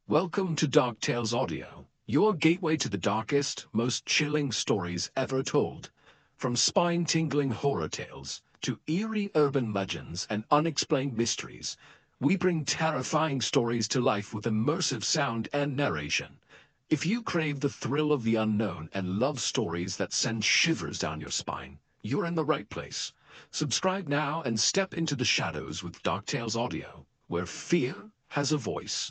Welcome to DarkTales Audio, your gateway to the darkest, most chilling stories ever told. From spine-tingling horror tales to eerie urban legends and unexplained mysteries, we bring terrifying stories to life with immersive sound and narration. If you crave the thrill of the unknown and love stories that send shivers down your spine, you're in the right place. Subscribe now and step into the shadows with DarkTales Audio, where fear has a voice.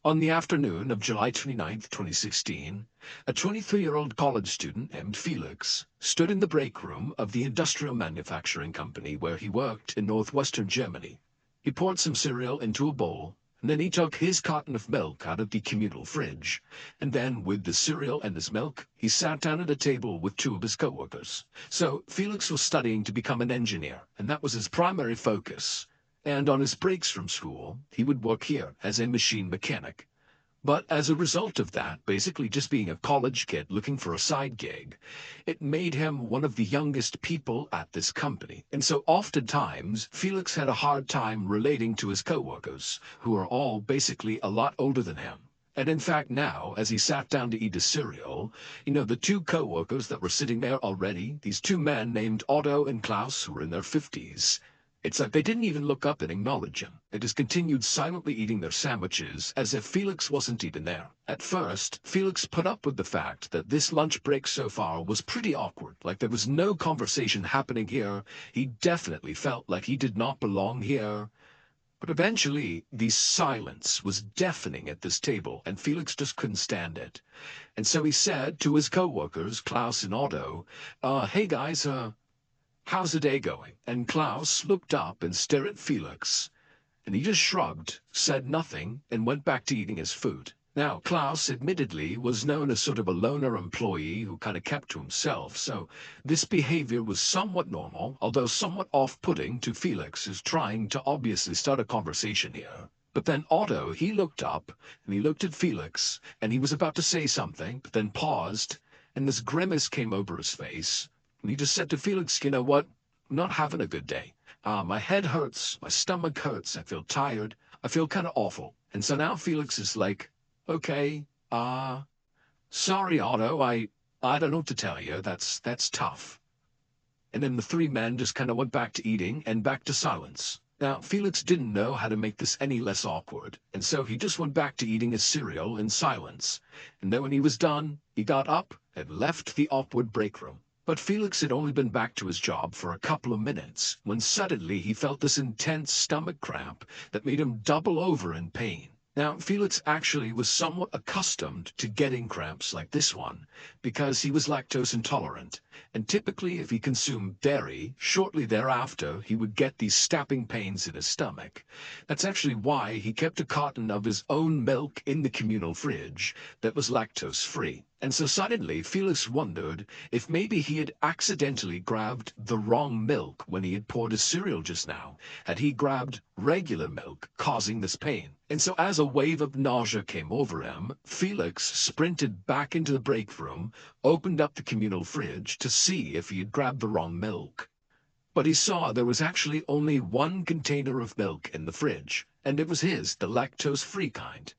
On the afternoon of July 29, 2016, a 23-year-old college student named Felix stood in the break room of the industrial manufacturing company where he worked in northwestern Germany. He poured some cereal into a bowl, and then he took his carton of milk out of the communal fridge, and then, with the cereal and his milk, he sat down at a table with two of his coworkers. So Felix was studying to become an engineer, and that was his primary focus. And on his breaks from school, he would work here as a machine mechanic. But as a result of that, basically just being a college kid looking for a side gig, it made him one of the youngest people at this company. And so oftentimes, Felix had a hard time relating to his coworkers, who are all basically a lot older than him. And in fact now, as he sat down to eat his cereal, the two coworkers that were sitting there already, these two men named Otto and Klaus, who were in their 50s, it's like they didn't even look up and acknowledge him. They just continued silently eating their sandwiches as if Felix wasn't even there. At first, Felix put up with the fact that this lunch break so far was pretty awkward, like there was no conversation happening here. He definitely felt like he did not belong here. But eventually, the silence was deafening at this table, and Felix just couldn't stand it. And so he said to his coworkers, Klaus and Otto, hey guys, how's the day going? And Klaus looked up and stared at Felix, and he just shrugged, said nothing, and went back to eating his food. Now, Klaus, admittedly, was known as sort of a loner employee who kind of kept to himself, so this behavior was somewhat normal, although somewhat off-putting to Felix, who's trying to obviously start a conversation here. But then Otto, he looked up, and he looked at Felix, and he was about to say something, but then paused, and this grimace came over his face. And he just said to Felix, you know what? I'm not having a good day. My head hurts. My stomach hurts. I feel tired. I feel kind of awful. And so now Felix is like, okay, sorry, Otto. I don't know what to tell you. That's tough. And then the three men just kind of went back to eating and back to silence. Now, Felix didn't know how to make this any less awkward, and so he just went back to eating his cereal in silence. And then when he was done, he got up and left the awkward break room. But Felix had only been back to his job for a couple of minutes when suddenly he felt this intense stomach cramp that made him double over in pain. Now, Felix actually was somewhat accustomed to getting cramps like this one because he was lactose intolerant, and typically if he consumed dairy, shortly thereafter he would get these stabbing pains in his stomach. That's actually why he kept a carton of his own milk in the communal fridge that was lactose-free. And so suddenly Felix wondered if maybe he had accidentally grabbed the wrong milk when he had poured his cereal just now. Had he grabbed regular milk, causing this pain? And so as a wave of nausea came over him, Felix sprinted back into the break room, opened up the communal fridge to see if he had grabbed the wrong milk. But he saw there was actually only one container of milk in the fridge, and it was his, the lactose-free kind.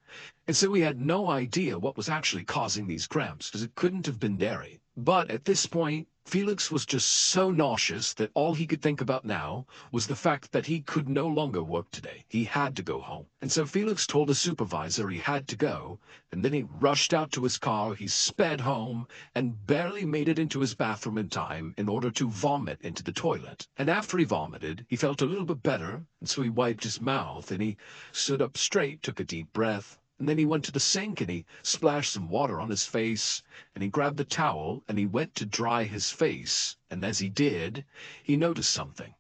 And so he had no idea what was actually causing these cramps, because it couldn't have been dairy. But at this point, Felix was just so nauseous that all he could think about now was the fact that he could no longer work today. He had to go home. And so Felix told his supervisor he had to go, and then he rushed out to his car, he sped home, and barely made it into his bathroom in time in order to vomit into the toilet. And after he vomited, he felt a little bit better, and so he wiped his mouth, and he stood up straight, took a deep breath, and then he went to the sink and he splashed some water on his face, and he grabbed the towel and he went to dry his face. And as he did, he noticed something.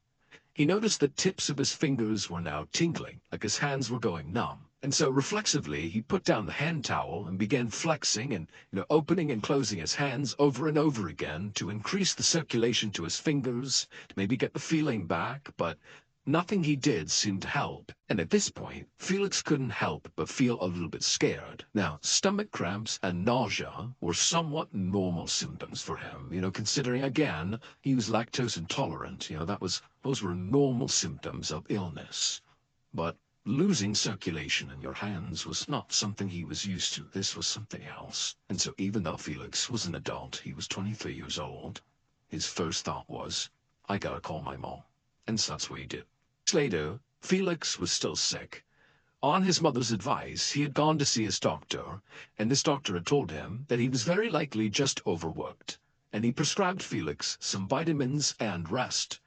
He noticed the tips of his fingers were now tingling, like his hands were going numb. And so reflexively, he put down the hand towel and began flexing and, opening and closing his hands over and over again to increase the circulation to his fingers, to maybe get the feeling back, but nothing he did seemed to help, and at this point, Felix couldn't help but feel a little bit scared. Now, stomach cramps and nausea were somewhat normal symptoms for him, considering, again, he was lactose intolerant. Those were normal symptoms of illness. But Losing circulation in your hands was not something he was used to. This was something else. And so even though Felix was an adult, he was 23 years old, his first thought was, I gotta call my mom. And so that's what he did. Later, Felix was still sick. On his mother's advice, he had gone to see his doctor, and this doctor had told him that he was very likely just overworked, and he prescribed Felix some vitamins and rest.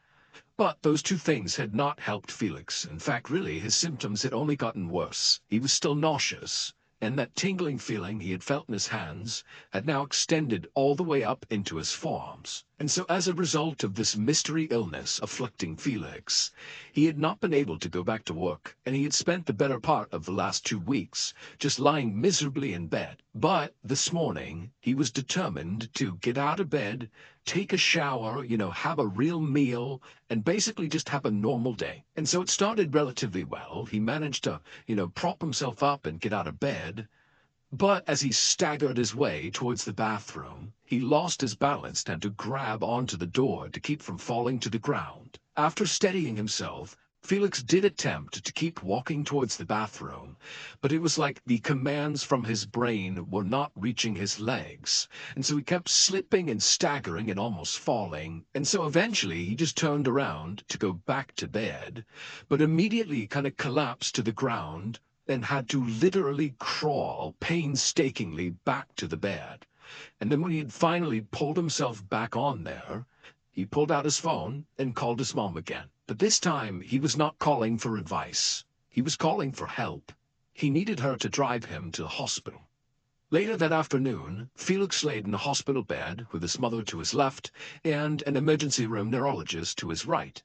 But those two things had not helped Felix. In fact, really, his symptoms had only gotten worse. He was still nauseous, and that tingling feeling he had felt in his hands had now extended all the way up into his forearms. And so as a result of this mystery illness afflicting Felix, he had not been able to go back to work, and he had spent the better part of the last 2 weeks just lying miserably in bed. But this morning, he was determined to get out of bed, take a shower, have a real meal, and basically just have a normal day. And so it started relatively well. He managed to, prop himself up and get out of bed. But as he staggered his way towards the bathroom, he lost his balance and had to grab onto the door to keep from falling to the ground. After steadying himself, Felix did attempt to keep walking towards the bathroom, but it was like the commands from his brain were not reaching his legs, and so he kept slipping and staggering and almost falling, and so eventually he just turned around to go back to bed, but immediately kind of collapsed to the ground and had to literally crawl painstakingly back to the bed. And then when he had finally pulled himself back on there, he pulled out his phone and called his mom again. But this time, he was not calling for advice. He was calling for help. He needed her to drive him to the hospital. Later that afternoon, Felix laid in a hospital bed with his mother to his left and an emergency room neurologist to his right.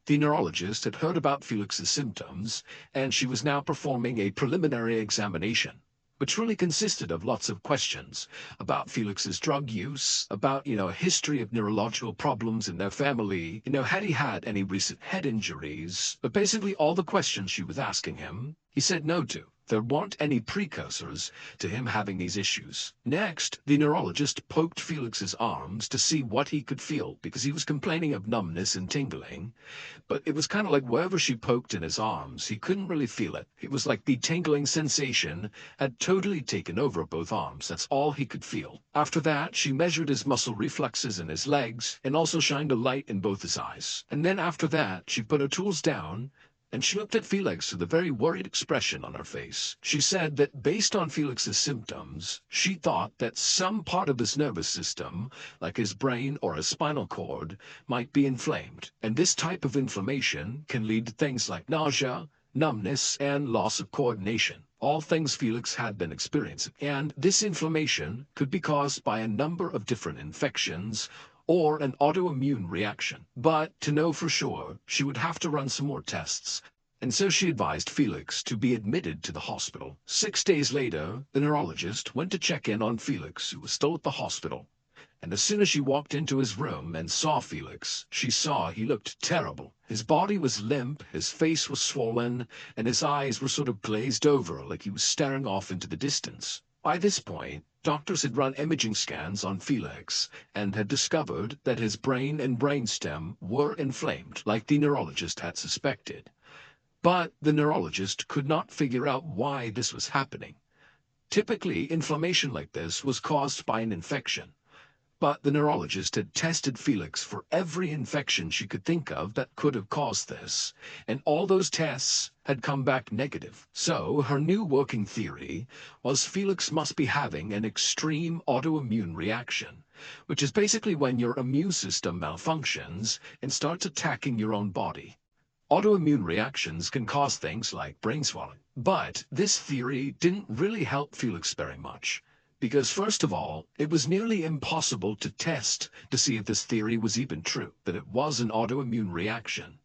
The neurologist had heard about Felix's symptoms, and she was now performing a preliminary examination, which really consisted of lots of questions about Felix's drug use, about, a history of neurological problems in their family, had he had any recent head injuries, but basically all the questions she was asking him, he said no to. There weren't any precursors to him having these issues. Next, the neurologist poked Felix's arms to see what he could feel, because he was complaining of numbness and tingling, but it was kind of like wherever she poked in his arms, he couldn't really feel it. It was like the tingling sensation had totally taken over both arms. That's all he could feel. After that, she measured his muscle reflexes in his legs and also shined a light in both his eyes. And then after that, she put her tools down and she looked at Felix with a very worried expression on her face. She said that based on Felix's symptoms, she thought that some part of his nervous system, like his brain or his spinal cord, might be inflamed. And this type of inflammation can lead to things like nausea, numbness, and loss of coordination. All things Felix had been experiencing. And this inflammation could be caused by a number of different infections or an autoimmune reaction. But to know for sure, she would have to run some more tests, and so she advised Felix to be admitted to the hospital. 6 days later, the neurologist went to check in on Felix, who was still at the hospital. And as soon as she walked into his room and saw Felix, she saw he looked terrible. His body was limp, his face was swollen, and his eyes were sort of glazed over like he was staring off into the distance. By this point, doctors had run imaging scans on Felix and had discovered that his brain and brainstem were inflamed, like the neurologist had suspected. But the neurologist could not figure out why this was happening. Typically, inflammation like this was caused by an infection. But the neurologist had tested Felix for every infection she could think of that could have caused this, and all those tests had come back negative. So her new working theory was Felix must be having an extreme autoimmune reaction, which is basically when your immune system malfunctions and starts attacking your own body. Autoimmune reactions can cause things like brain swelling. But this theory didn't really help Felix very much. Because first of all, it was nearly impossible to test to see if this theory was even true, that it was an autoimmune reaction.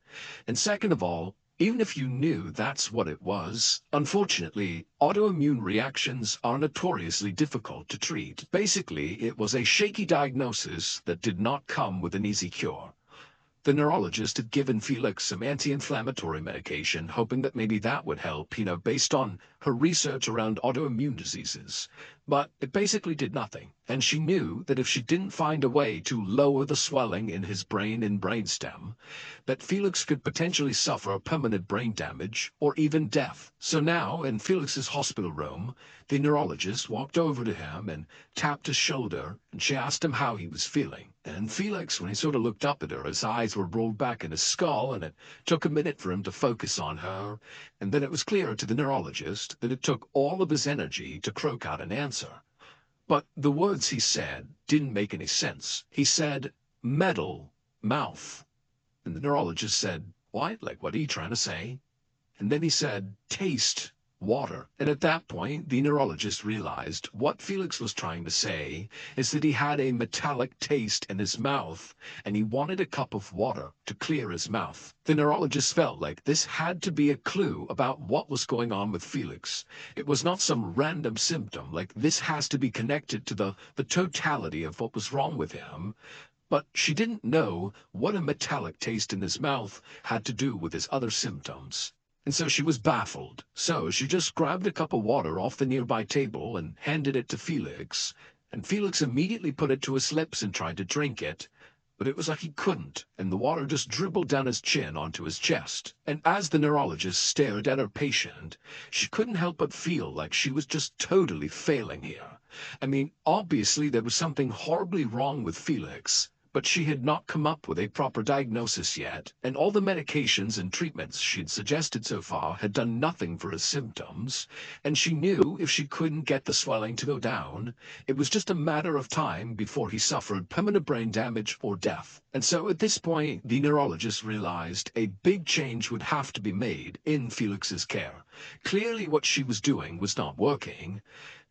And second of all, even if you knew that's what it was, unfortunately, autoimmune reactions are notoriously difficult to treat. Basically, it was a shaky diagnosis that did not come with an easy cure. The neurologist had given Felix some anti-inflammatory medication, hoping that maybe that would help, based on her research around autoimmune diseases, but it basically did nothing, and she knew that if she didn't find a way to lower the swelling in his brain and brainstem, that Felix could potentially suffer permanent brain damage or even death. So now, in Felix's hospital room, the neurologist walked over to him and tapped his shoulder, and she asked him how he was feeling. And Felix, when he sort of looked up at her, his eyes were rolled back in his skull, and it took a minute for him to focus on her. And then it was clear to the neurologist that it took all of his energy to croak out an answer. But the words he said didn't make any sense. He said, metal, mouth. And the neurologist said, what? Like, what are you trying to say? And then he said, taste, water. And at that point, the neurologist realized what Felix was trying to say is that he had a metallic taste in his mouth, and he wanted a cup of water to clear his mouth. The neurologist felt like this had to be a clue about what was going on with Felix. It was not some random symptom, like this has to be connected to the totality of what was wrong with him. But she didn't know what a metallic taste in his mouth had to do with his other symptoms. And so she was baffled. So she just grabbed a cup of water off the nearby table and handed it to Felix. And Felix immediately put it to his lips and tried to drink it. But it was like he couldn't, and the water just dribbled down his chin onto his chest. And as the neurologist stared at her patient, she couldn't help but feel like she was just totally failing here. I mean, obviously there was something horribly wrong with Felix, but she had not come up with a proper diagnosis yet, and all the medications and treatments she'd suggested so far had done nothing for his symptoms, and she knew if she couldn't get the swelling to go down, it was just a matter of time before he suffered permanent brain damage or death. And so at this point, the neurologist realized a big change would have to be made in Felix's care. Clearly what she was doing was not working,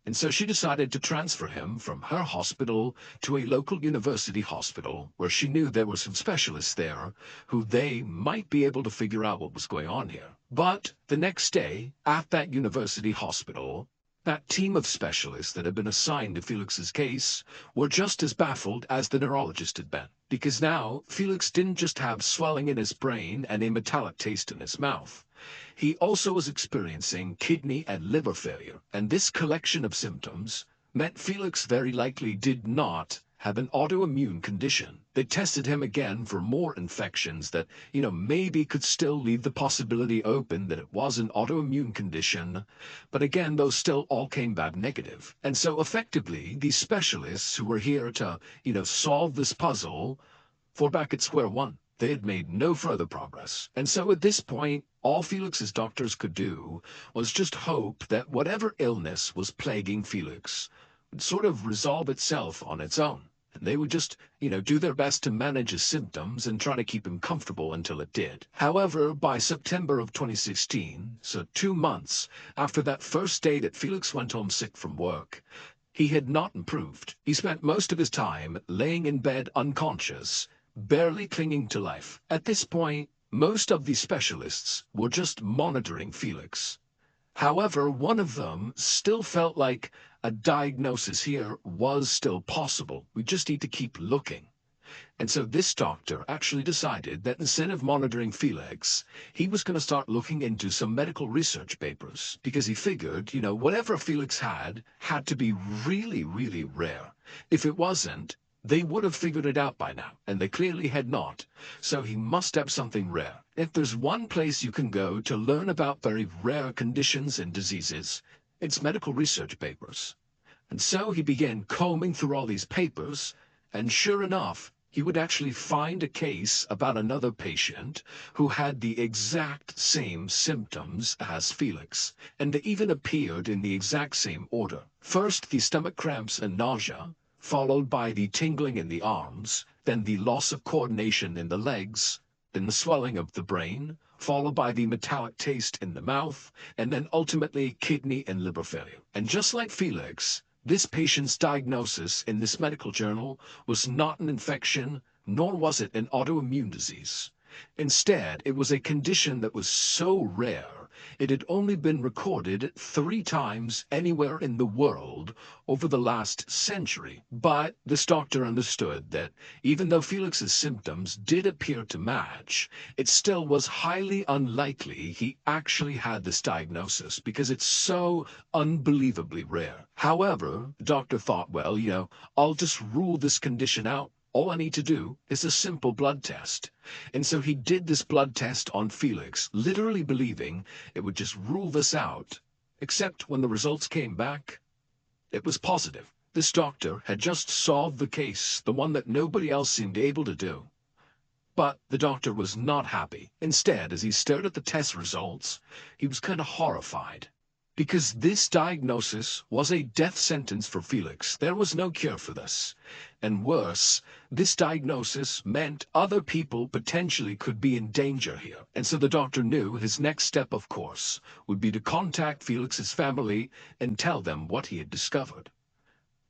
and so she decided to transfer him from her hospital to a local university hospital where she knew there were some specialists there who they might be able to figure out what was going on here. But the next day, at that university hospital, that team of specialists that had been assigned to Felix's case were just as baffled as the neurologist had been. Because now, Felix didn't just have swelling in his brain and a metallic taste in his mouth. He also was experiencing kidney and liver failure, and this collection of symptoms meant Felix very likely did not have an autoimmune condition. They tested him again for more infections that, maybe could still leave the possibility open that it was an autoimmune condition, but again, those still all came back negative. And so effectively, these specialists who were here to, solve this puzzle, were back at square one. They had made no further progress. And so at this point, all Felix's doctors could do was just hope that whatever illness was plaguing Felix would sort of resolve itself on its own. And they would just, do their best to manage his symptoms and try to keep him comfortable until it did. However, by September of 2016, so 2 months after that first day that Felix went home sick from work, he had not improved. He spent most of his time laying in bed unconscious, barely clinging to life. At this point, most of the specialists were just monitoring Felix. However, one of them still felt like a diagnosis here was still possible. We just need to keep looking. And so this doctor actually decided that instead of monitoring Felix, he was going to start looking into some medical research papers, because he figured, whatever Felix had to be really, really rare. If it wasn't, they would have figured it out by now, and they clearly had not. So he must have something rare. If there's one place you can go to learn about very rare conditions and diseases, it's medical research papers. And so he began combing through all these papers, and sure enough, he would actually find a case about another patient who had the exact same symptoms as Felix, and they even appeared in the exact same order. First, the stomach cramps and nausea, followed by the tingling in the arms, then the loss of coordination in the legs, then the swelling of the brain, followed by the metallic taste in the mouth, and then ultimately kidney and liver failure. And just like Felix, this patient's diagnosis in this medical journal was not an infection, nor was it an autoimmune disease. Instead, it was a condition that was so rare, it had only been recorded 3 times anywhere in the world over the last century. But this doctor understood that even though Felix's symptoms did appear to match, it still was highly unlikely he actually had this diagnosis because it's so unbelievably rare. However, the doctor thought, well, I'll just rule this condition out. All I need to do is a simple blood test. And so he did this blood test on Felix, literally believing it would just rule this out. Except when the results came back, it was positive. This doctor had just solved the case, the one that nobody else seemed able to do. But the doctor was not happy. Instead, as he stared at the test results, he was kind of horrified. Because this diagnosis was a death sentence for Felix. There was no cure for this. And worse, this diagnosis meant other people potentially could be in danger here. And so the doctor knew his next step, of course, would be to contact Felix's family and tell them what he had discovered.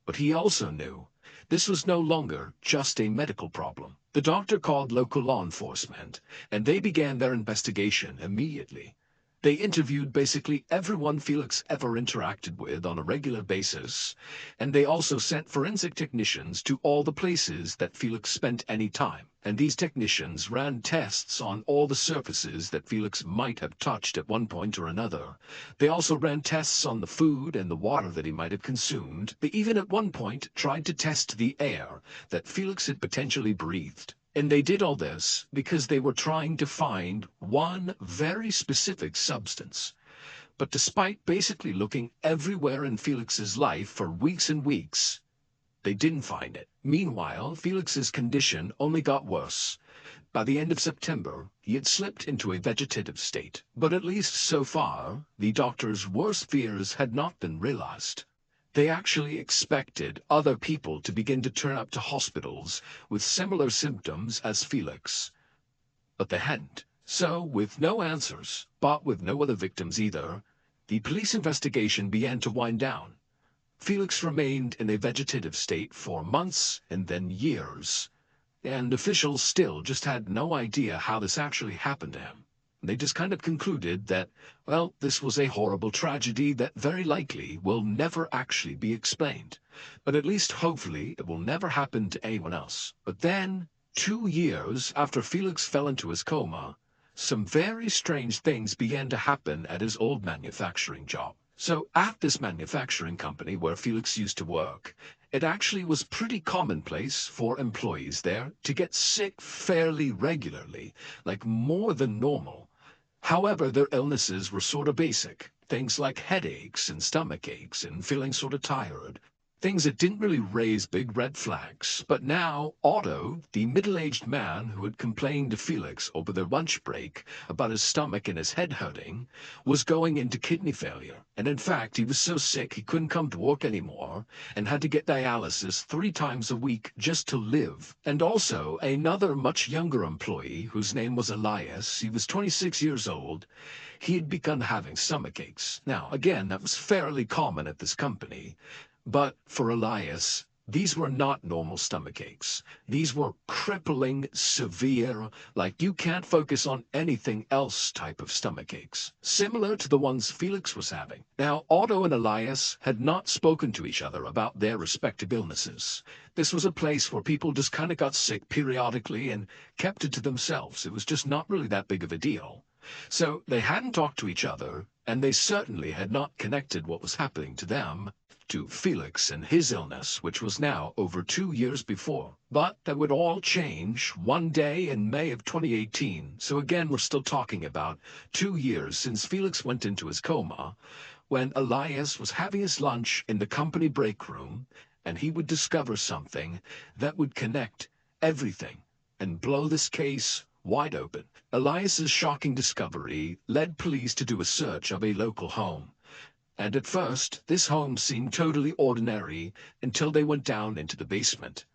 But he also knew this was no longer just a medical problem. The doctor called local law enforcement, and they began their investigation immediately. They interviewed basically everyone Felix ever interacted with on a regular basis, and they also sent forensic technicians to all the places that Felix spent any time. And these technicians ran tests on all the surfaces that Felix might have touched at one point or another. They also ran tests on the food and the water that he might have consumed. They even at one point tried to test the air that Felix had potentially breathed. And they did all this because they were trying to find one very specific substance. But despite basically looking everywhere in Felix's life for weeks and weeks, they didn't find it. Meanwhile, Felix's condition only got worse. By the end of September, he had slipped into a vegetative state. But at least so far, the doctor's worst fears had not been realized. They actually expected other people to begin to turn up to hospitals with similar symptoms as Felix. But they hadn't. So, with no answers, but with no other victims either, the police investigation began to wind down. Felix remained in a vegetative state for months and then years, and officials still just had no idea how this actually happened to him. They just kind of concluded that, well, this was a horrible tragedy that very likely will never actually be explained. But at least hopefully it will never happen to anyone else. But then, 2 years after Felix fell into his coma, some very strange things began to happen at his old manufacturing job. So at this manufacturing company where Felix used to work, it actually was pretty commonplace for employees there to get sick fairly regularly, like more than normal. However, their illnesses were sort of basic. Things like headaches and stomach aches and feeling sort of tired. Things that didn't really raise big red flags. But now, Otto, the middle-aged man who had complained to Felix over their lunch break about his stomach and his head hurting, was going into kidney failure. And in fact, he was so sick he couldn't come to work anymore and had to get dialysis 3 times a week just to live. And also, another much younger employee, whose name was Elias, he was 26 years old, he had begun having stomach aches. Now, again, that was fairly common at this company. But for Elias, these were not normal stomach aches. These were crippling, severe, like you can't focus on anything else type of stomach aches, similar to the ones Felix was having. Now, Otto and Elias had not spoken to each other about their respective illnesses. This was a place where people just kind of got sick periodically and kept it to themselves. It was just not really that big of a deal. So they hadn't talked to each other, and they certainly had not connected what was happening to them to Felix and his illness, which was now over 2 years before. But that would all change one day in May of 2018. So again, we're still talking about 2 years since Felix went into his coma, when Elias was having his lunch in the company break room, and he would discover something that would connect everything and blow this case wide open. Elias's shocking discovery led police to do a search of a local home. And at first, this home seemed totally ordinary until they went down into the basement.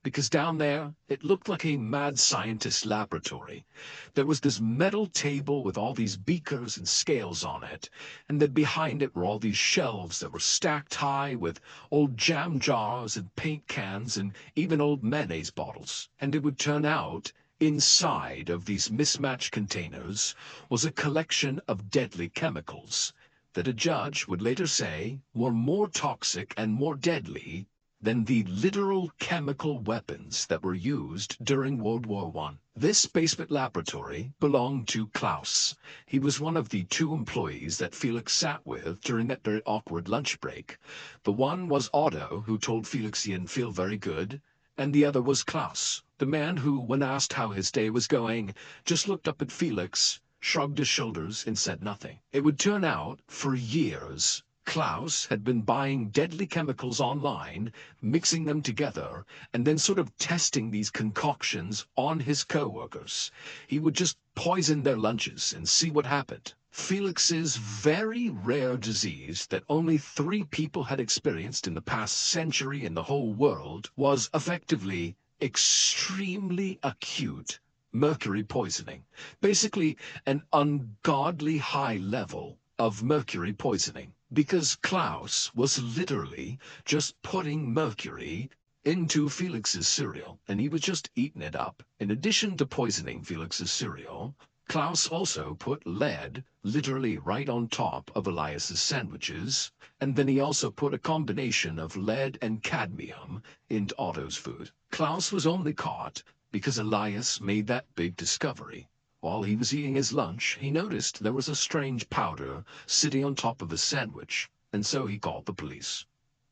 Because down there, it looked like a mad scientist laboratory. There was this metal table with all these beakers and scales on it, and then behind it were all these shelves that were stacked high with old jam jars and paint cans and even old mayonnaise bottles. And it would turn out Inside of these mismatched containers was a collection of deadly chemicals that a judge would later say were more toxic and more deadly than the literal chemical weapons that were used during World War I. This basement laboratory belonged to Klaus. He was one of the two employees that Felix sat with during that very awkward lunch break. The one was Otto, who told Felix he didn't feel very good, and the other was Klaus, the man who, when asked how his day was going, just looked up at Felix, shrugged his shoulders, and said nothing. It would turn out, for years, Klaus had been buying deadly chemicals online, mixing them together, and then sort of testing these concoctions on his co-workers. He would just poison their lunches and see what happened. Felix's very rare disease that only 3 people had experienced in the past century in the whole world was effectively extremely acute mercury poisoning. Basically, an ungodly high level of mercury poisoning. Because Klaus was literally just putting mercury into Felix's cereal, and he was just eating it up. In addition to poisoning Felix's cereal, Klaus also put lead literally right on top of Elias's sandwiches, and then he also put a combination of lead and cadmium into Otto's food. Klaus was only caught because Elias made that big discovery. While he was eating his lunch, he noticed there was a strange powder sitting on top of his sandwich, and so he called the police.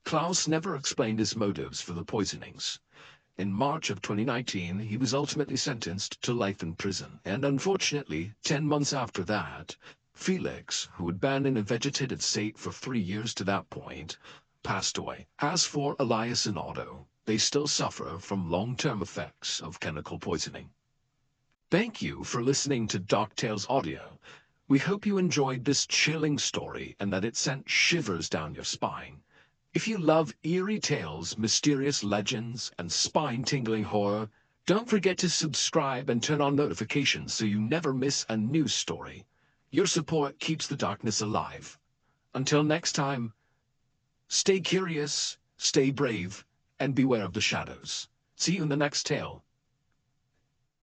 Klaus never explained his motives for the poisonings. In March of 2019, he was ultimately sentenced to life in prison, and unfortunately, 10 months after that, Felix, who had been in a vegetative state for 3 years to that point, passed away. As for Elias and Otto, they still suffer from long-term effects of chemical poisoning. Thank you for listening to DarkTales audio. We hope you enjoyed this chilling story and that it sent shivers down your spine. If you love eerie tales, mysterious legends, and spine-tingling horror, don't forget to subscribe and turn on notifications so you never miss a new story. Your support keeps the darkness alive. Until next time, stay curious, stay brave, and beware of the shadows. See you in the next tale.